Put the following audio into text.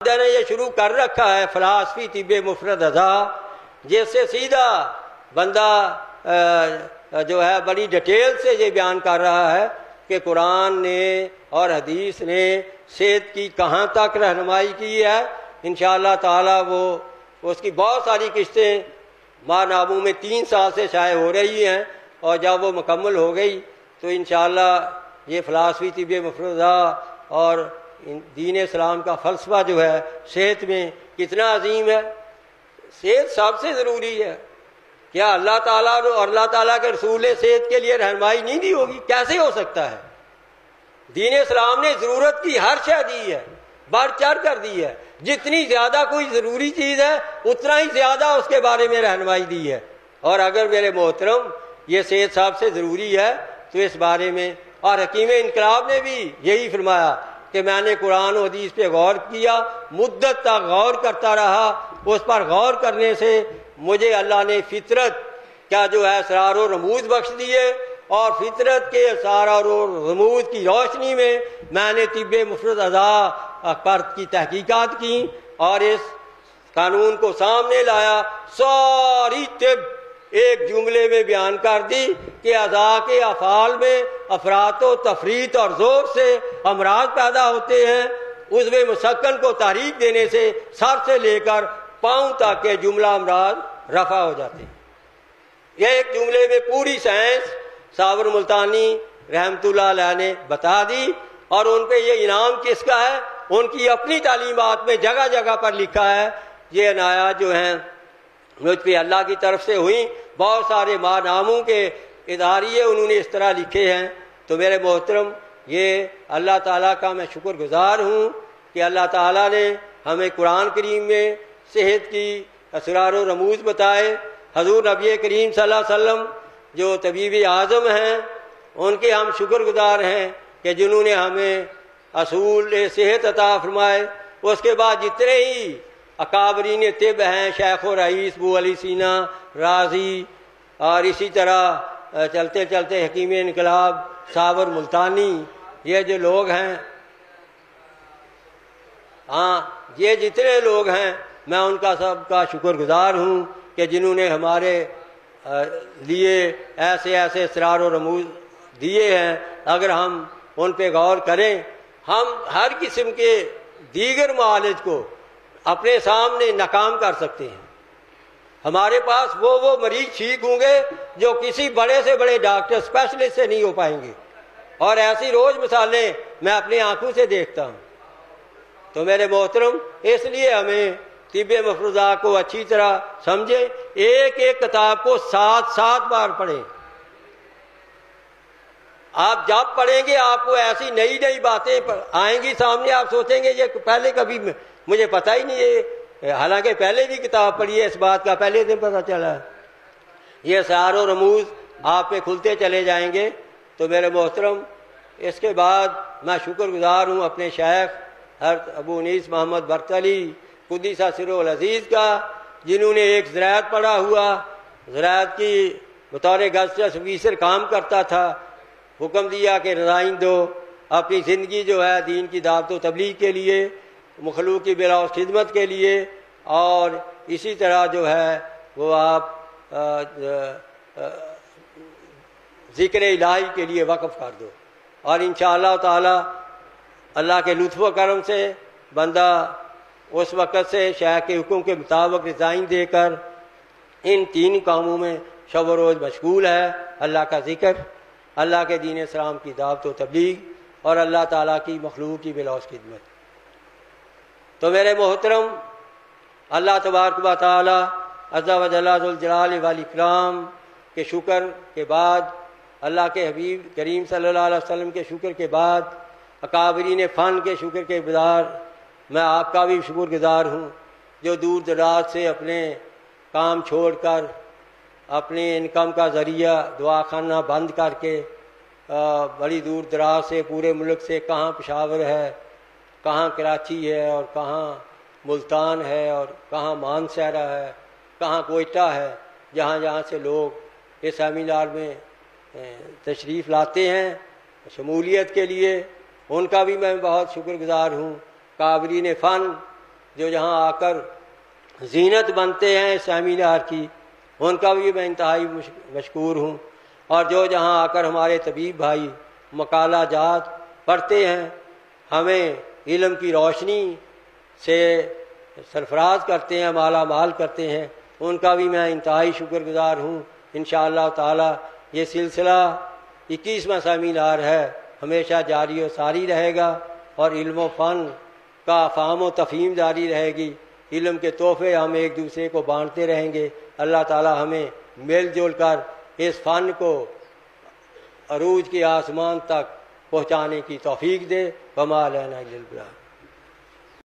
نے یہ شروع کر رکھا ہے فلسفی طب مفرد اعضا، جس سے سیدھا بندہ جو ہے بڑی ڈیٹیل سے یہ بیان کر رہا ہے کہ قرآن نے اور حدیث نے صحت کی کہاں تک رہنمائی کی ہے۔ انشاءاللہ تعالی وہ اس کی بہت ساری قسطیں ماہ ناموں میں 3 سال سے شائع ہو رہی ہیں، اور جب وہ مکمل ہو گئی تو انشاءاللہ یہ فلسفی طب مفرد اعضا اور دین اسلام کا فلسفہ جو ہے صحت میں کتنا عظیم ہے۔ صحت سب سے ضروری ہے۔ کیا اللہ تعالیٰ اور اللہ تعالیٰ کے رسول نے صحت کے لیے رہنمائی نہیں دی ہوگی؟ کیسے ہو سکتا ہے؟ دین اسلام نے ضرورت کی ہر شے دی ہے، بڑھ چڑھ کر دی ہے۔ جتنی زیادہ کوئی ضروری چیز ہے اتنا ہی زیادہ اس کے بارے میں رہنمائی دی ہے۔ اور اگر میرے محترم یہ صحت سب سے ضروری ہے تو اس بارے میں اور حکیم انقلاب نے بھی یہی فرمایا کہ میں نے قرآن و حدیث پہ غور کیا، مدت تک غور کرتا رہا، اس پر غور کرنے سے مجھے اللہ نے فطرت کا جو ہے اسرار و رموز بخش دیے، اور فطرت کے اسرار و رموز کی روشنی میں نے طب مفرد اعضا پر کی تحقیقات کی اور اس قانون کو سامنے لایا۔ ساری طب ایک جملے میں بیان کر دی کہ اعضاء کے افعال میں افراط و تفریط اور ذوق سے امراض پیدا ہوتے ہیں۔ عضو مسکن کو تحریک دینے سے سر سے لے کر پاؤں تک کے جملہ امراض رفع ہو جاتے ہیں۔ یہ ایک جملے میں پوری سائنس صابر ملتانی رحمت اللہ علیہ نے بتا دی، اور ان پہ یہ انعام کس کا ہے؟ ان کی اپنی تعلیمات میں جگہ جگہ پر لکھا ہے۔ یہ عنایات جو ہیں مجھ پہ اللہ کی طرف سے ہوئی، بہت سارے ماہ ناموں کے اداریے انہوں نے اس طرح لکھے ہیں۔ تو میرے محترم یہ اللہ تعالیٰ کا میں شکر گزار ہوں کہ اللہ تعالیٰ نے ہمیں قرآن کریم میں صحت کی اسرار و رموز بتائے۔ حضور نبی کریم صلی اللہ علیہ وسلم جو طبیب اعظم ہیں ان کے ہم شکر گزار ہیں کہ جنہوں نے ہمیں اصول صحت عطا فرمائے۔ اس کے بعد جتنے ہی اکابرین طب ہیں، شیخ و رئیس ابو علی سینا رازی، اور اسی طرح چلتے چلتے حکیم انقلاب صابر ملتانی، یہ جو لوگ ہیں، یہ جتنے لوگ ہیں میں ان کا سب کا شکر گزار ہوں کہ جنہوں نے ہمارے لیے ایسے ایسے اسرار و رموز دیے ہیں۔ اگر ہم ان پہ غور کریں، ہم ہر قسم کے دیگر معالج کو اپنے سامنے ناکام کر سکتے ہیں۔ ہمارے پاس وہ مریض ٹھیک ہوں گے جو کسی بڑے سے بڑے ڈاکٹر اسپیشلسٹ سے نہیں ہو پائیں گے، اور ایسی روز مثالیں میں اپنی آنکھوں سے دیکھتا ہوں۔ تو میرے محترم اس لیے ہمیں طب مفرد اعضا کو اچھی طرح سمجھیں، ایک ایک کتاب کو 7 بار پڑھیں۔ آپ جب پڑھیں گے آپ کو ایسی نئی نئی باتیں آئیں گی سامنے، آپ سوچیں گے یہ پہلے کبھی مجھے پتہ ہی نہیں ہے، حالانکہ پہلے بھی کتاب پڑھی ہے، اس بات کا پہلے دن پتہ چلا۔ یہ اسرار و رموز آپ پہ کھلتے چلے جائیں گے۔ تو میرے محترم اس کے بعد میں شکر گزار ہوں اپنے شیخ حضرت ابو انیس محمد برتعلی قدس سرہ العزیز کا، جنہوں نے ایک زراعت پڑھا ہوا، زراعت کی بطور گزشتہ آفیسر کام کرتا تھا، حکم دیا کہ رضائن دو، اپنی زندگی جو ہے دین کی دعوت و تبلیغ کے لیے، مخلوق کی بلا خدمت کے لیے، اور اسی طرح جو ہے وہ آپ ذکر الہی کے لیے وقف کر دو۔ اور انشاءاللہ تعالی اللہ کے لطف و کرم سے بندہ اس وقت سے شیخ کے حکم کے مطابق رضائن دے کر ان 3 کاموں میں شب و روز مشغول ہے۔ اللہ کا ذکر، اللہ کے دین اسلام کی دعوت و تبلیغ، اور اللہ تعالیٰ کی مخلوق کی بلا خدمت۔ تو میرے محترم اللہ تبارک و تعالی عز و جل ذو الجلال والاکرام کے شکر کے بعد، اللہ کے حبیب کریم صلی اللہ علیہ وسلم کے شکر کے بعد، اکابرین فن کے شکر کے بعد، میں آپ کا بھی شکر گزار ہوں جو دور دراز سے اپنے کام چھوڑ کر، اپنے انکم کا ذریعہ دعا خانہ بند کر کے، بڑی دور دراز سے پورے ملک سے، کہاں پشاور ہے، کہاں کراچی ہے، اور کہاں ملتان ہے، اور کہاں مانسہرہ ہے، کہاں کوئٹہ ہے، جہاں جہاں سے لوگ اس سیمینار میں تشریف لاتے ہیں شمولیت کے لیے، ان کا بھی میں بہت شکر گزار ہوں۔ کابرین فن جو یہاں آ کر زینت بنتے ہیں سیمینار کی، ان کا بھی میں انتہائی مشکور ہوں، اور جو جہاں آ کر ہمارے طبیب بھائی مقالہ جات پڑھتے ہیں، ہمیں علم کی روشنی سے سرفراز کرتے ہیں، مالا مال کرتے ہیں، ان کا بھی میں انتہائی شکر گزار ہوں۔ انشاءاللہ تعالی یہ سلسلہ 21واں سیمینار ہے، ہمیشہ جاری و ساری رہے گا، اور علم و فن کا فہم و تفہیم جاری رہے گی، علم کے تحفے ہم ایک دوسرے کو بانٹتے رہیں گے۔ اللہ تعالی ہمیں مل جل کر اس فن کو عروج کے آسمان تک پہنچانے کی توفیق دے۔ وما علینا الا البلاغ۔